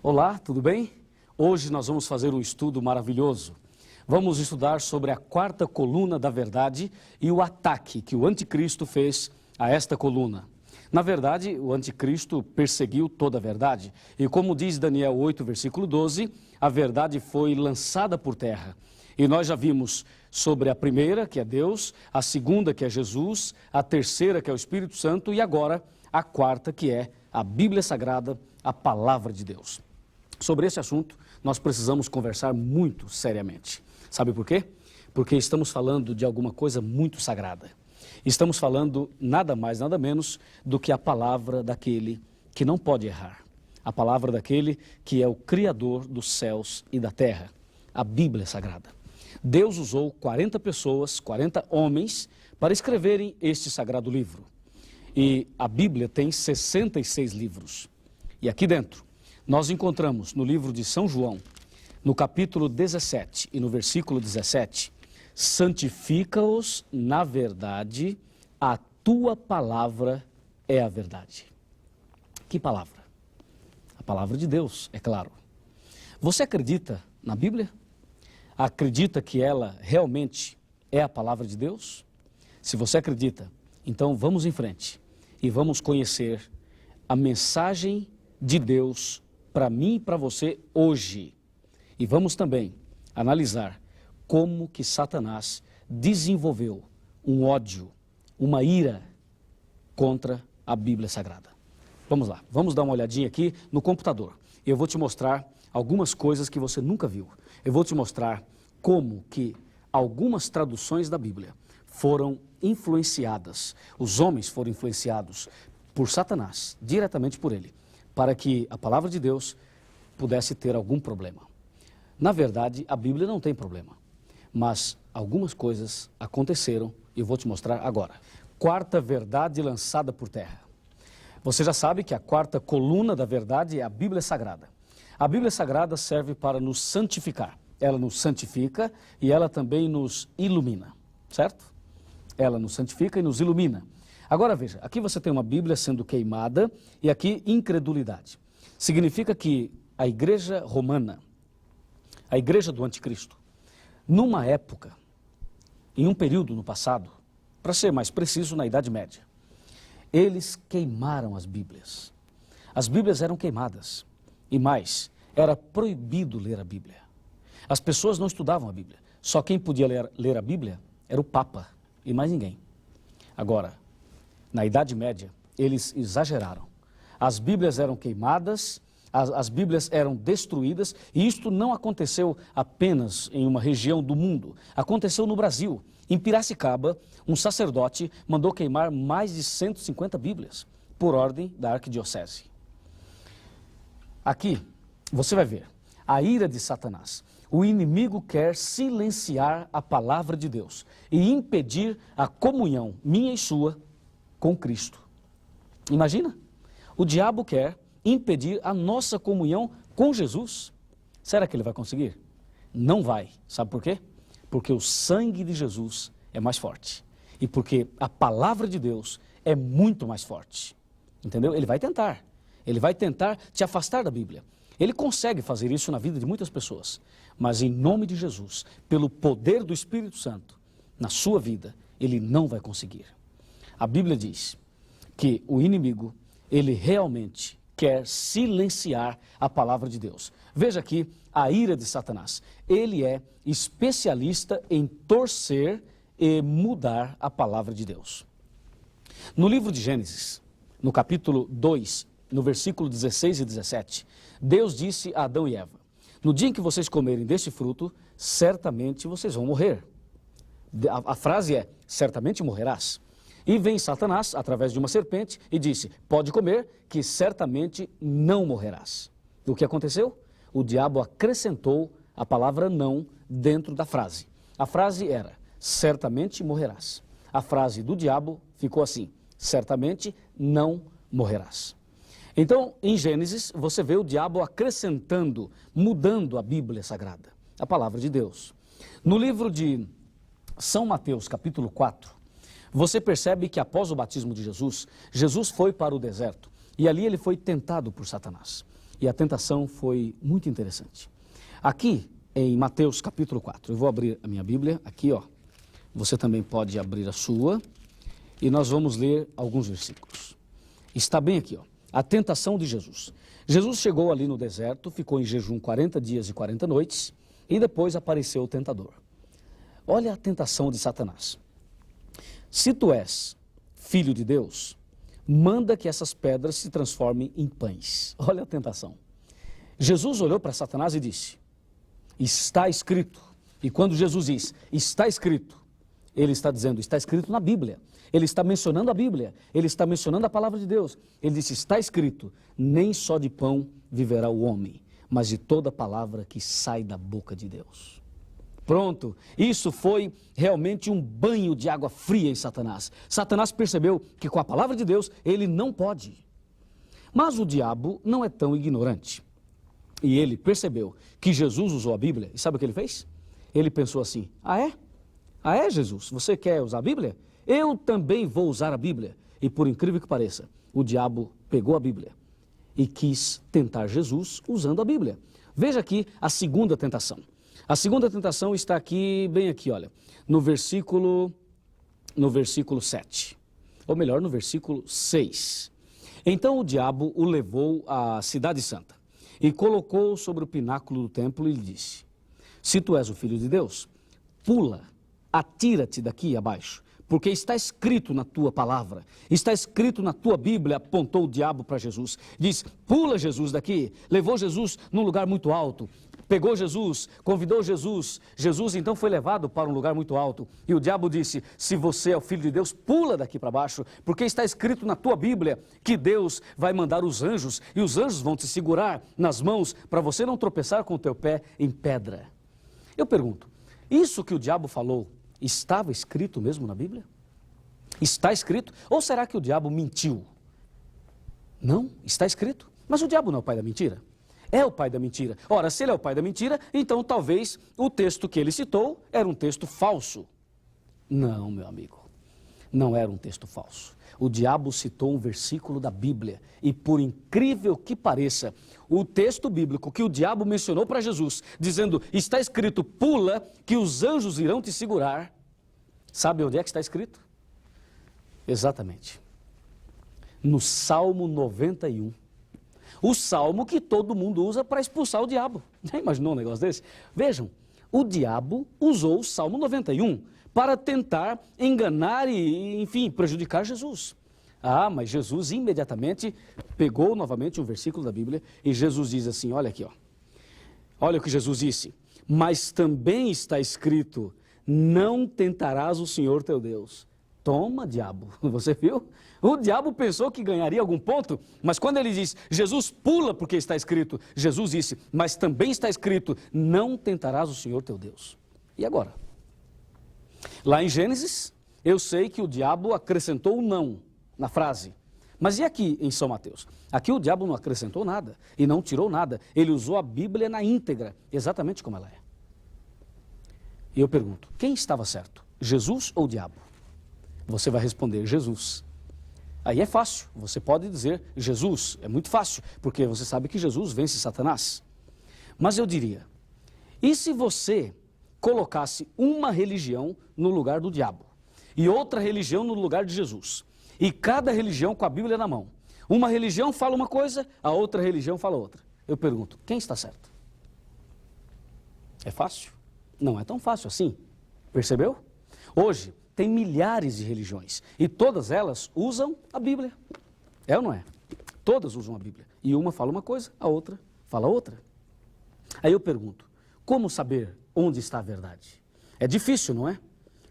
Olá, tudo bem? Hoje nós vamos fazer um estudo maravilhoso. Vamos estudar sobre a quarta coluna da verdade e o ataque que o anticristo fez a esta coluna. Na verdade, o anticristo perseguiu toda a verdade. E como diz Daniel 8, versículo 12, a verdade foi lançada por terra. E nós já vimos sobre a primeira, que é Deus, a segunda, que é Jesus, a terceira, que é o Espírito Santo, e agora a quarta, que é a Bíblia Sagrada, a Palavra de Deus. Sobre esse assunto, nós precisamos conversar muito seriamente. Sabe por quê? Porque estamos falando de alguma coisa muito sagrada. Estamos falando nada mais, nada menos do que a palavra daquele que não pode errar. A palavra daquele que é o Criador dos céus e da terra. A Bíblia Sagrada. Deus usou 40 pessoas, 40 homens, para escreverem este sagrado livro. E a Bíblia tem 66 livros. E aqui dentro, nós encontramos no livro de São João, no capítulo 17 e no versículo 17, santifica-os na verdade, a tua palavra é a verdade. Que palavra? A palavra de Deus, é claro. Você acredita na Bíblia? Acredita que ela realmente é a palavra de Deus? Se você acredita, então vamos em frente e vamos conhecer a mensagem de Deus para mim e para você hoje. E vamos também analisar como que Satanás desenvolveu um ódio, uma ira contra a Bíblia Sagrada. Vamos lá, vamos dar uma olhadinha aqui no computador. Eu vou te mostrar algumas coisas que você nunca viu. Eu vou te mostrar como que algumas traduções da Bíblia foram influenciadas, os homens foram influenciados por Satanás, diretamente por ele, para que a palavra de Deus pudesse ter algum problema. Na verdade, a Bíblia não tem problema, mas algumas coisas aconteceram e eu vou te mostrar agora. Quarta verdade lançada por terra. Você já sabe que a quarta coluna da verdade é a Bíblia Sagrada. A Bíblia Sagrada serve para nos santificar. Ela nos santifica e ela também nos ilumina, certo? Ela nos santifica e nos ilumina. Agora veja, aqui você tem uma Bíblia sendo queimada e aqui incredulidade. Significa que a igreja romana, a igreja do anticristo, numa época, em um período no passado, para ser mais preciso, na Idade Média, eles queimaram as Bíblias. As Bíblias eram queimadas e mais, era proibido ler a Bíblia. As pessoas não estudavam a Bíblia. Só quem podia ler a Bíblia era o Papa e mais ninguém. Agora, na Idade Média, eles exageraram. As Bíblias eram queimadas, as Bíblias eram destruídas, e isto não aconteceu apenas em uma região do mundo. Aconteceu no Brasil. Em Piracicaba, um sacerdote mandou queimar mais de 150 Bíblias, por ordem da arquidiocese. Aqui, você vai ver a ira de Satanás. O inimigo quer silenciar a palavra de Deus e impedir a comunhão minha e sua com Cristo. Imagina, o diabo quer impedir a nossa comunhão com Jesus. Será que ele vai conseguir? Não vai. Sabe por quê? Porque o sangue de Jesus é mais forte. E porque a palavra de Deus é muito mais forte. Entendeu? Ele vai tentar. Ele vai tentar te afastar da Bíblia. Ele consegue fazer isso na vida de muitas pessoas. Mas em nome de Jesus, pelo poder do Espírito Santo, na sua vida, ele não vai conseguir. A Bíblia diz que o inimigo, ele realmente quer silenciar a palavra de Deus. Veja aqui a ira de Satanás. Ele é especialista em torcer e mudar a palavra de Deus. No livro de Gênesis, no capítulo 2, no versículo 16 e 17, Deus disse a Adão e Eva: no dia em que vocês comerem deste fruto, certamente vocês vão morrer. A frase é, certamente morrerás. E vem Satanás, através de uma serpente, e disse, pode comer, que certamente não morrerás. E o que aconteceu? O diabo acrescentou a palavra não dentro da frase. A frase era, certamente morrerás. A frase do diabo ficou assim, certamente não morrerás. Então, em Gênesis, você vê o diabo acrescentando, mudando a Bíblia Sagrada, a palavra de Deus. No livro de São Mateus, capítulo 4, você percebe que após o batismo de Jesus, Jesus foi para o deserto e ali ele foi tentado por Satanás. E a tentação foi muito interessante. Aqui, em Mateus capítulo 4, eu vou abrir a minha Bíblia, aqui ó, você também pode abrir a sua, e nós vamos ler alguns versículos. Está bem aqui ó, a tentação de Jesus. Jesus chegou ali no deserto, ficou em jejum 40 dias e 40 noites, e depois apareceu o tentador. Olha a tentação de Satanás. Se tu és filho de Deus, manda que essas pedras se transformem em pães. Olha a tentação. Jesus olhou para Satanás e disse, está escrito. E quando Jesus diz, está escrito, ele está dizendo, está escrito na Bíblia. Ele está mencionando a Bíblia, ele está mencionando a palavra de Deus. Ele disse, está escrito, nem só de pão viverá o homem, mas de toda palavra que sai da boca de Deus. Pronto, isso foi realmente um banho de água fria em Satanás. Satanás percebeu que com a palavra de Deus ele não pode. Mas o diabo não é tão ignorante. E ele percebeu que Jesus usou a Bíblia. E sabe o que ele fez? Ele pensou assim, ah é? Ah é, Jesus? Você quer usar a Bíblia? Eu também vou usar a Bíblia. E por incrível que pareça, o diabo pegou a Bíblia e quis tentar Jesus usando a Bíblia. Veja aqui a segunda tentação. A segunda tentação está aqui, bem aqui, olha, no versículo 7, ou melhor, no versículo 6. Então o diabo o levou à cidade santa e colocou sobre o pináculo do templo e lhe disse, se tu és o filho de Deus, pula, atira-te daqui abaixo, porque está escrito na tua palavra, está escrito na tua Bíblia, apontou o diabo para Jesus, diz, pula Jesus daqui, levou Jesus num lugar muito alto, pegou Jesus, convidou Jesus, Jesus então foi levado para um lugar muito alto, e o diabo disse, se você é o filho de Deus, pula daqui para baixo, porque está escrito na tua Bíblia, que Deus vai mandar os anjos, e os anjos vão te segurar nas mãos, para você não tropeçar com o teu pé em pedra. Eu pergunto, isso que o diabo falou, estava escrito mesmo na Bíblia? Está escrito? Ou será que o diabo mentiu? Não, está escrito. Mas o diabo não é o pai da mentira? É o pai da mentira. Ora, se ele é o pai da mentira, então talvez o texto que ele citou era um texto falso. Não, meu amigo, não era um texto falso. O diabo citou um versículo da Bíblia e, por incrível que pareça, o texto bíblico que o diabo mencionou para Jesus, dizendo, está escrito, pula, que os anjos irão te segurar. Sabe onde é que está escrito? Exatamente. No Salmo 91. O salmo que todo mundo usa para expulsar o diabo. Já imaginou um negócio desse? Vejam, o diabo usou o Salmo 91 para tentar enganar e, enfim, prejudicar Jesus. Ah, mas Jesus imediatamente pegou novamente um versículo da Bíblia e Jesus diz assim, olha aqui, ó. Olha o que Jesus disse. Mas também está escrito, não tentarás o Senhor teu Deus. Toma, diabo. Você viu? O diabo pensou que ganharia algum ponto, mas quando ele diz, Jesus pula porque está escrito, Jesus disse, mas também está escrito, não tentarás o Senhor teu Deus. E agora? Lá em Gênesis, eu sei que o diabo acrescentou o não na frase. Mas e aqui em São Mateus? Aqui o diabo não acrescentou nada e não tirou nada. Ele usou a Bíblia na íntegra, exatamente como ela é. E eu pergunto, quem estava certo? Jesus ou o diabo? Você vai responder, Jesus. Aí é fácil, você pode dizer Jesus, é muito fácil, porque você sabe que Jesus vence Satanás. Mas eu diria, e se você colocasse uma religião no lugar do diabo e outra religião no lugar de Jesus, e cada religião com a Bíblia na mão, uma religião fala uma coisa, a outra religião fala outra. Eu pergunto, quem está certo? É fácil? Não é tão fácil assim, percebeu? Hoje tem milhares de religiões e todas elas usam a Bíblia, é ou não é? Todas usam a Bíblia e uma fala uma coisa, a outra fala outra. Aí eu pergunto, como saber onde está a verdade? É difícil, não é?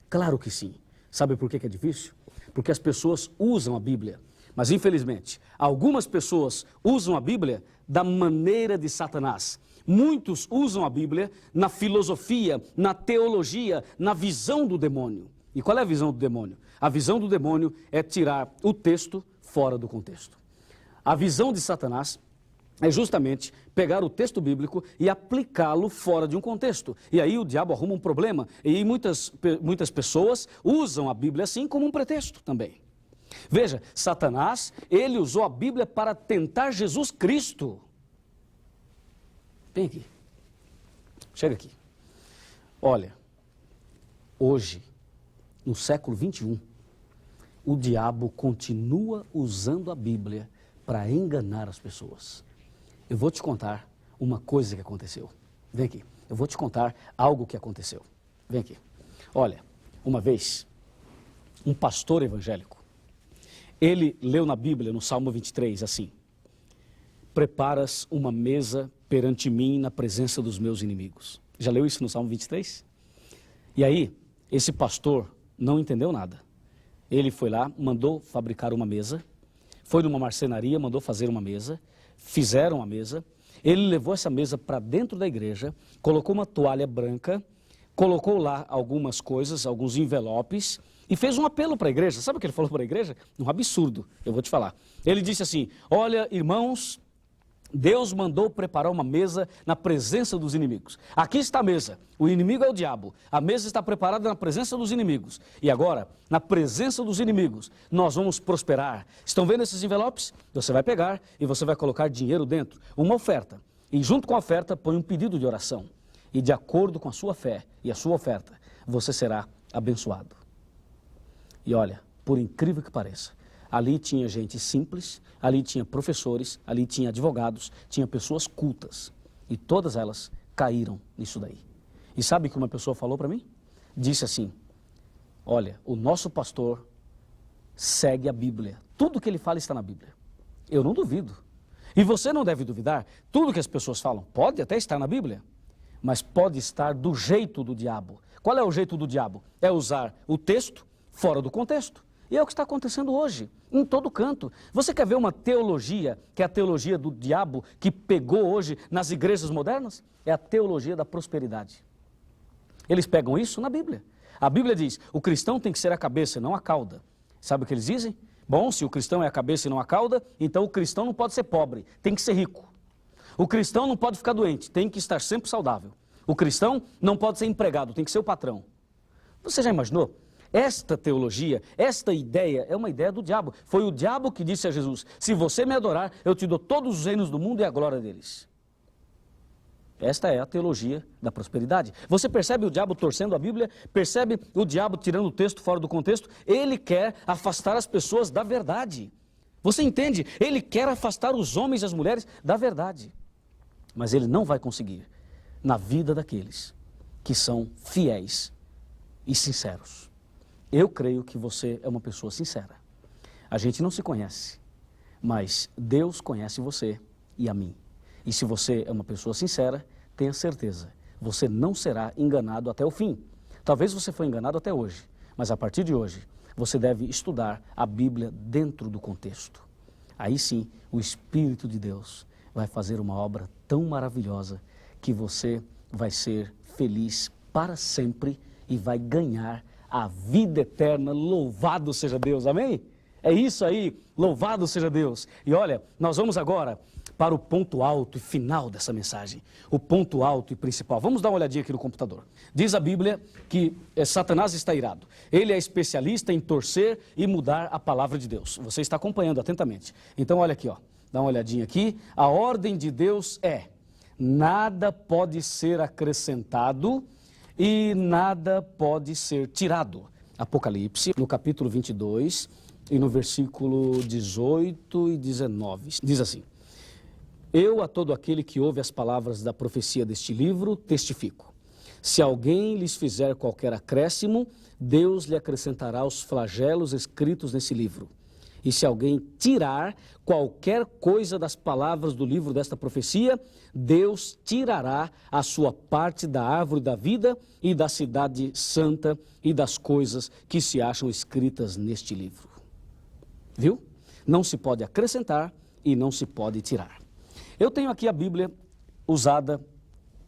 Claro que sim. Sabe por que é difícil? Porque as pessoas usam a Bíblia, mas infelizmente, algumas pessoas usam a Bíblia da maneira de Satanás. Muitos usam a Bíblia na filosofia, na teologia, na visão do demônio. E qual é a visão do demônio? A visão do demônio é tirar o texto fora do contexto. A visão de Satanás é justamente pegar o texto bíblico e aplicá-lo fora de um contexto. E aí o diabo arruma um problema. E muitas pessoas usam a Bíblia assim como um pretexto também. Veja, Satanás, ele usou a Bíblia para tentar Jesus Cristo. Vem aqui. Chega aqui. Olha, hoje, no século 21, o diabo continua usando a Bíblia para enganar as pessoas. Eu vou te contar uma coisa que aconteceu. Vem aqui. Eu vou te contar algo que aconteceu. Vem aqui. Olha, uma vez, um pastor evangélico, ele leu na Bíblia, no Salmo 23, assim: preparas uma mesa perante mim na presença dos meus inimigos. Já leu isso no Salmo 23? E aí, esse pastor não entendeu nada. Ele foi lá, mandou fabricar uma mesa, foi numa marcenaria, mandou fazer uma mesa, fizeram a mesa, ele levou essa mesa para dentro da igreja, colocou uma toalha branca, colocou lá algumas coisas, alguns envelopes, e fez um apelo para a igreja. Sabe o que ele falou para a igreja? Um absurdo, eu vou te falar. Ele disse assim: olha, irmãos, Deus mandou preparar uma mesa na presença dos inimigos. Aqui está a mesa, o inimigo é o diabo. A mesa está preparada na presença dos inimigos. E agora, na presença dos inimigos, nós vamos prosperar. Estão vendo esses envelopes? Você vai pegar e você vai colocar dinheiro dentro, uma oferta. E junto com a oferta, põe um pedido de oração. E de acordo com a sua fé e a sua oferta, você será abençoado. E olha, por incrível que pareça, ali tinha gente simples, ali tinha professores, ali tinha advogados, tinha pessoas cultas. E todas elas caíram nisso daí. E sabe o que uma pessoa falou para mim? Disse assim: olha, o nosso pastor segue a Bíblia. Tudo que ele fala está na Bíblia. Eu não duvido. E você não deve duvidar. Tudo que as pessoas falam pode até estar na Bíblia, mas pode estar do jeito do diabo. Qual é o jeito do diabo? É usar o texto fora do contexto. E é o que está acontecendo hoje, em todo canto. Você quer ver uma teologia, que é a teologia do diabo, que pegou hoje nas igrejas modernas? É a teologia da prosperidade. Eles pegam isso na Bíblia. A Bíblia diz: o cristão tem que ser a cabeça, não a cauda. Sabe o que eles dizem? Bom, se o cristão é a cabeça e não a cauda, então o cristão não pode ser pobre, tem que ser rico. O cristão não pode ficar doente, tem que estar sempre saudável. O cristão não pode ser empregado, tem que ser o patrão. Você já imaginou? Esta teologia, esta ideia é uma ideia do diabo. Foi o diabo que disse a Jesus: se você me adorar, eu te dou todos os reinos do mundo e a glória deles. Esta é a teologia da prosperidade. Você percebe o diabo torcendo a Bíblia? Percebe o diabo tirando o texto fora do contexto? Ele quer afastar as pessoas da verdade. Você entende? Ele quer afastar os homens e as mulheres da verdade. Mas ele não vai conseguir na vida daqueles que são fiéis e sinceros. Eu creio que você é uma pessoa sincera. A gente não se conhece, mas Deus conhece você e a mim. E se você é uma pessoa sincera, tenha certeza, você não será enganado até o fim. Talvez você foi enganado até hoje, mas a partir de hoje, você deve estudar a Bíblia dentro do contexto. Aí sim, o Espírito de Deus vai fazer uma obra tão maravilhosa que você vai ser feliz para sempre e vai ganhar a vida eterna. Louvado seja Deus, amém? É isso aí, louvado seja Deus. E olha, nós vamos agora para o ponto alto e final dessa mensagem. O ponto alto e principal. Vamos dar uma olhadinha aqui no computador. Diz a Bíblia que Satanás está irado. Ele é especialista em torcer e mudar a palavra de Deus. Você está acompanhando atentamente. Então olha aqui, ó. Dá uma olhadinha aqui. A ordem de Deus é: nada pode ser acrescentado e nada pode ser tirado. Apocalipse, no capítulo 22 e no versículo 18 e 19, diz assim: eu a todo aquele que ouve as palavras da profecia deste livro testifico. Se alguém lhes fizer qualquer acréscimo, Deus lhe acrescentará os flagelos escritos nesse livro. E se alguém tirar qualquer coisa das palavras do livro desta profecia, Deus tirará a sua parte da árvore da vida e da cidade santa e das coisas que se acham escritas neste livro. Viu? Não se pode acrescentar e não se pode tirar. Eu tenho aqui a Bíblia usada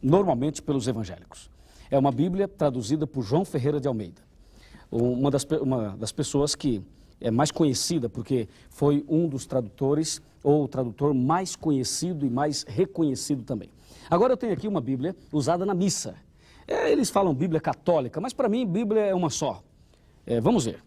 normalmente pelos evangélicos. É uma Bíblia traduzida por João Ferreira de Almeida, uma das pessoas que é mais conhecida porque foi um dos tradutores, ou o tradutor mais conhecido e mais reconhecido também. Agora eu tenho aqui uma Bíblia usada na missa. Eles falam Bíblia católica, mas para mim Bíblia é uma só. Vamos ver.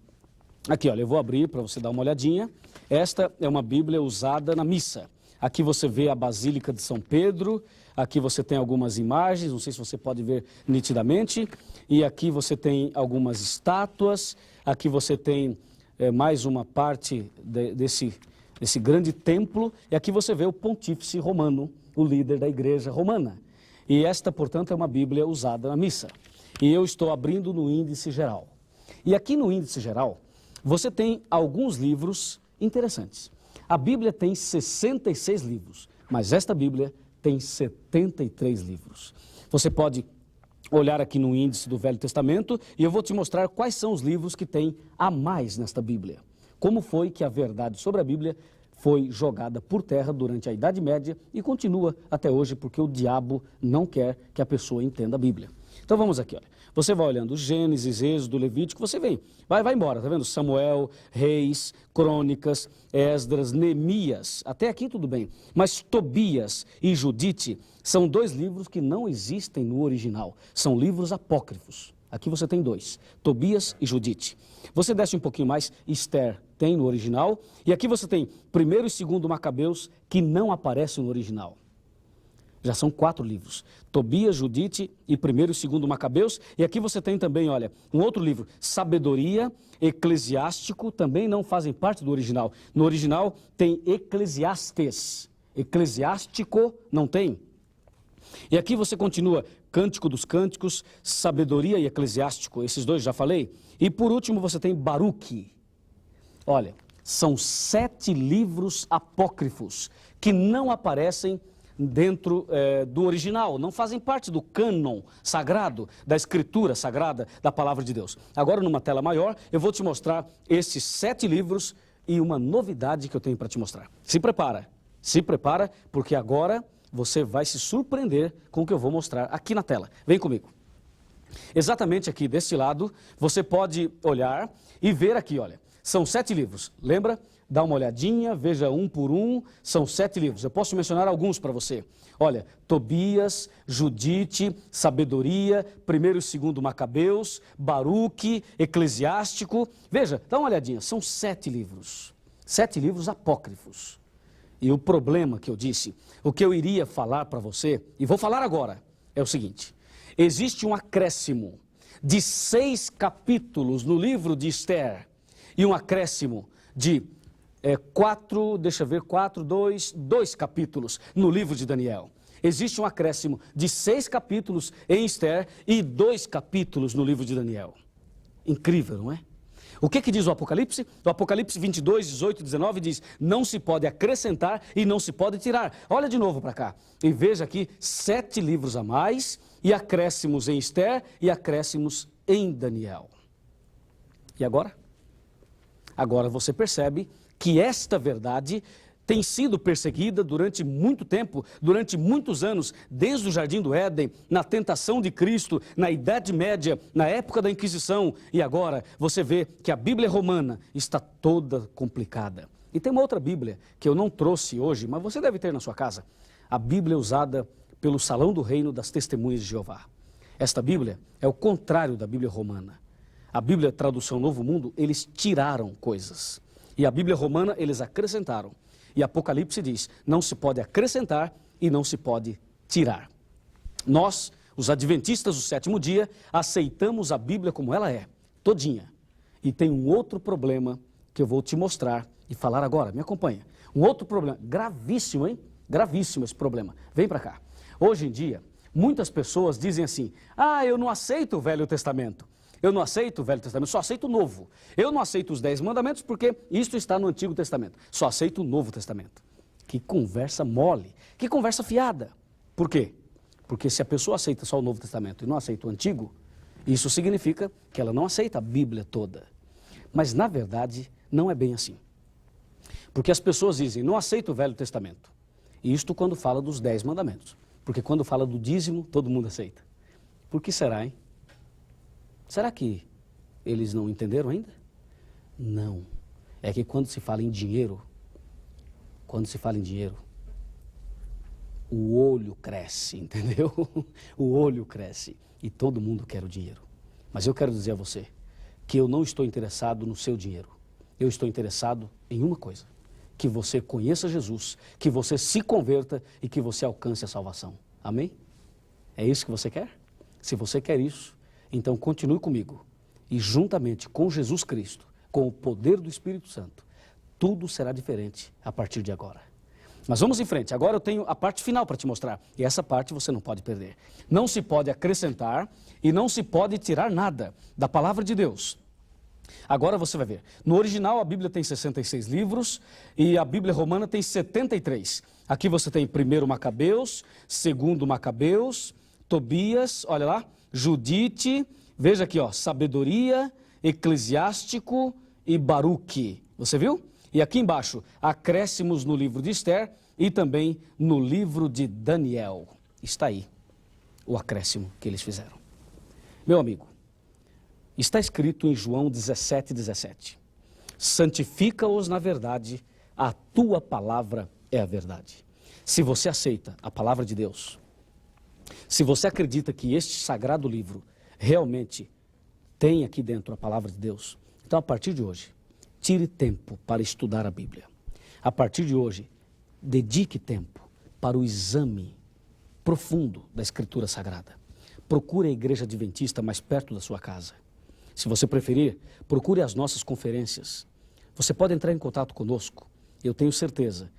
Aqui, olha, eu vou abrir para você dar uma olhadinha. Esta é uma Bíblia usada na missa. Aqui você vê a Basílica de São Pedro, aqui você tem algumas imagens, não sei se você pode ver nitidamente, e aqui você tem algumas estátuas, aqui você tem mais uma parte desse grande templo, e aqui você vê o pontífice romano, o líder da igreja romana. E esta, portanto, é uma Bíblia usada na missa. E eu estou abrindo no índice geral. E aqui no índice geral, você tem alguns livros interessantes. A Bíblia tem 66 livros, mas esta Bíblia tem 73 livros. Você pode olhar aqui no índice do Velho Testamento e eu vou te mostrar quais são os livros que tem a mais nesta Bíblia. Como foi que a verdade sobre a Bíblia foi jogada por terra durante a Idade Média e continua até hoje porque o diabo não quer que a pessoa entenda a Bíblia. Então vamos aqui, olha. Você vai olhando Gênesis, Êxodo, Levítico, você vem, vai embora, tá vendo? Samuel, Reis, Crônicas, Esdras, Neemias, até aqui tudo bem. Mas Tobias e Judite são dois livros que não existem no original, são livros apócrifos. Aqui você tem dois, Tobias e Judite. Você desce um pouquinho mais, Esther tem no original, e aqui você tem 1º e 2º Macabeus que não aparecem no original. Já são 4 livros, Tobias, Judite e 1º e 2º Macabeus. E aqui você tem também, olha, um outro livro, Sabedoria, Eclesiástico, também não fazem parte do original. No original tem Eclesiastes, Eclesiástico não tem. E aqui você continua, Cântico dos Cânticos, Sabedoria e Eclesiástico, esses dois já falei. E por último você tem Baruque. Olha, são 7 livros apócrifos que não aparecem dentro do original, não fazem parte do cânon sagrado, da escritura sagrada da palavra de Deus. Agora, numa tela maior, eu vou te mostrar esses 7 livros e uma novidade que eu tenho para te mostrar. Se prepara, porque agora você vai se surpreender com o que eu vou mostrar aqui na tela. Vem comigo. Exatamente aqui deste lado, você pode olhar e ver aqui, olha, são 7 livros, lembra? Dá uma olhadinha, veja um por um, são 7 livros. Eu posso mencionar alguns para você. Olha, Tobias, Judite, Sabedoria, 1º e 2º Macabeus, Baruque, Eclesiástico. Veja, dá uma olhadinha, são 7 livros. 7 livros apócrifos. E o problema que eu disse, o que eu iria falar para você, e vou falar agora, é o seguinte. Existe um acréscimo de 6 capítulos no livro de Esther e um acréscimo de 2 capítulos no livro de Daniel. Existe um acréscimo de 6 capítulos em Esther e 2 capítulos no livro de Daniel. Incrível, não é? O que diz o Apocalipse? O Apocalipse 22, 18 e 19 diz, não se pode acrescentar e não se pode tirar. Olha de novo para cá e veja aqui 7 livros a mais e acréscimos em Esther e acréscimos em Daniel. E agora? Agora você percebe que esta verdade tem sido perseguida durante muito tempo, durante muitos anos, desde o Jardim do Éden, na tentação de Cristo, na Idade Média, na época da Inquisição. E agora você vê que a Bíblia romana está toda complicada. E tem uma outra Bíblia que eu não trouxe hoje, mas você deve ter na sua casa. A Bíblia usada pelo Salão do Reino das Testemunhas de Jeová. Esta Bíblia é o contrário da Bíblia romana. A Bíblia, tradução Novo Mundo, eles tiraram coisas. E a Bíblia romana, eles acrescentaram. E Apocalipse diz, não se pode acrescentar e não se pode tirar. Nós, os adventistas do 7º dia, aceitamos a Bíblia como ela é, todinha. E tem um outro problema que eu vou te mostrar e falar agora, me acompanha. Um outro problema, gravíssimo, hein? Gravíssimo esse problema. Vem para cá. Hoje em dia, muitas pessoas dizem assim, eu não aceito o Velho Testamento. Eu não aceito o Velho Testamento, só aceito o Novo. Eu não aceito os 10 mandamentos porque isto está no Antigo Testamento. Só aceito o Novo Testamento. Que conversa mole, que conversa fiada. Por quê? Porque se a pessoa aceita só o Novo Testamento e não aceita o Antigo, isso significa que ela não aceita a Bíblia toda. Mas na verdade não é bem assim. Porque as pessoas dizem, não aceito o Velho Testamento. Isto quando fala dos 10 mandamentos. Porque quando fala do dízimo, todo mundo aceita. Por que será, hein? Será que eles não entenderam ainda? Não. É que quando se fala em dinheiro, o olho cresce, entendeu? O olho cresce e todo mundo quer o dinheiro. Mas eu quero dizer a você que eu não estou interessado no seu dinheiro. Eu estou interessado em uma coisa, que você conheça Jesus, que você se converta e que você alcance a salvação. Amém? É isso que você quer? Se você quer isso, então continue comigo. E juntamente com Jesus Cristo, com o poder do Espírito Santo, tudo será diferente a partir de agora. Mas vamos em frente. Agora eu tenho a parte final para te mostrar. E essa parte você não pode perder. Não se pode acrescentar e não se pode tirar nada da palavra de Deus. Agora você vai ver. No original a Bíblia tem 66 livros e a Bíblia romana tem 73. Aqui você tem 1 Macabeus, 2 Macabeus, Tobias, olha lá, Judite, veja aqui, ó, Sabedoria, Eclesiástico e Baruque. Você viu? E aqui embaixo, acréscimos no livro de Esther e também no livro de Daniel. Está aí o acréscimo que eles fizeram. Meu amigo, está escrito em João 17:17. Santifica-os na verdade, a tua palavra é a verdade. Se você aceita a palavra de Deus, se você acredita que este sagrado livro realmente tem aqui dentro a palavra de Deus, então a partir de hoje, tire tempo para estudar a Bíblia. A partir de hoje, dedique tempo para o exame profundo da Escritura Sagrada. Procure a igreja adventista mais perto da sua casa. Se você preferir, procure as nossas conferências. Você pode entrar em contato conosco. Eu tenho certeza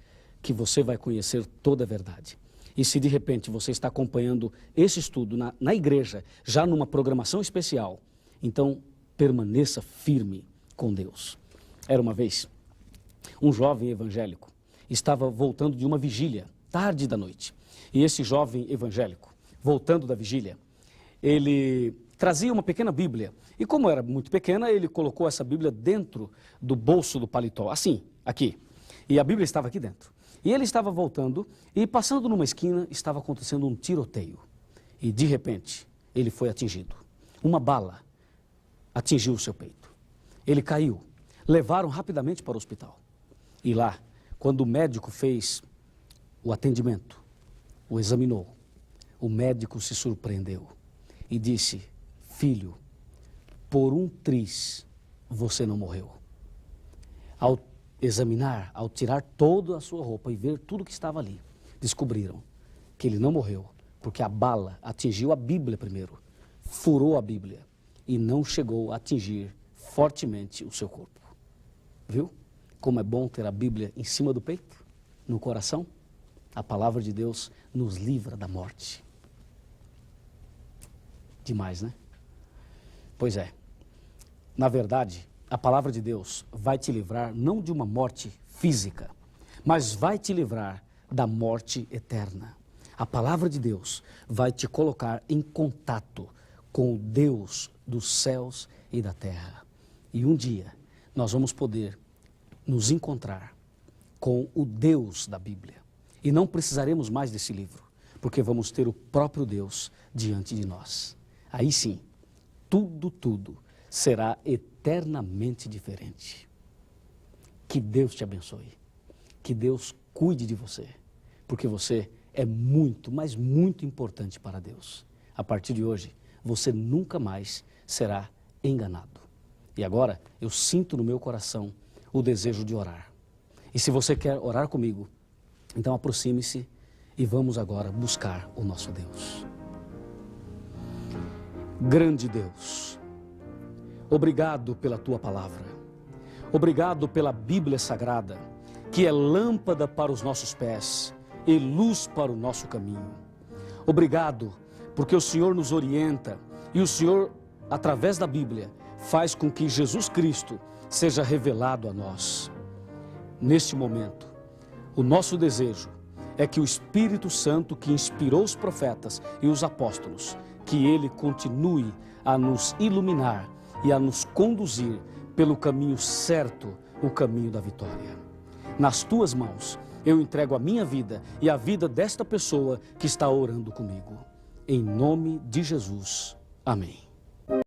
que você vai conhecer toda a verdade. E se de repente você está acompanhando esse estudo na igreja, já numa programação especial, então permaneça firme com Deus. Era uma vez, um jovem evangélico estava voltando de uma vigília, tarde da noite. E esse jovem evangélico, voltando da vigília, ele trazia uma pequena Bíblia. E como era muito pequena, ele colocou essa Bíblia dentro do bolso do paletó, assim, aqui. E a Bíblia estava aqui dentro. E ele estava voltando e passando numa esquina estava acontecendo um tiroteio. E de repente, ele foi atingido. Uma bala atingiu o seu peito. Ele caiu. Levaram rapidamente para o hospital. E lá, quando o médico fez o atendimento, o examinou, o médico se surpreendeu e disse: filho, por um triz você não morreu. Ao examinar, ao tirar toda a sua roupa e ver tudo que estava ali, descobriram que ele não morreu, porque a bala atingiu a Bíblia primeiro, furou a Bíblia e não chegou a atingir fortemente o seu corpo. Viu? Como é bom ter a Bíblia em cima do peito, no coração. A palavra de Deus nos livra da morte. Demais, né? Pois é. Na verdade, a palavra de Deus vai te livrar não de uma morte física, mas vai te livrar da morte eterna. A palavra de Deus vai te colocar em contato com o Deus dos céus e da terra. E um dia nós vamos poder nos encontrar com o Deus da Bíblia. E não precisaremos mais desse livro, porque vamos ter o próprio Deus diante de nós. Aí sim, tudo será eternamente diferente. Que Deus te abençoe. Que Deus cuide de você, porque você é muito, mas muito importante para Deus. A partir de hoje, você nunca mais será enganado. E agora, eu sinto no meu coração o desejo de orar. E se você quer orar comigo, então aproxime-se e vamos agora buscar o nosso Deus. Grande Deus, obrigado pela Tua palavra. Obrigado pela Bíblia Sagrada, que é lâmpada para os nossos pés e luz para o nosso caminho. Obrigado porque o Senhor nos orienta e o Senhor, através da Bíblia, faz com que Jesus Cristo seja revelado a nós. Neste momento, o nosso desejo é que o Espírito Santo que inspirou os profetas e os apóstolos, que ele continue a nos iluminar e a nos conduzir pelo caminho certo, o caminho da vitória. Nas tuas mãos, eu entrego a minha vida e a vida desta pessoa que está orando comigo. Em nome de Jesus. Amém.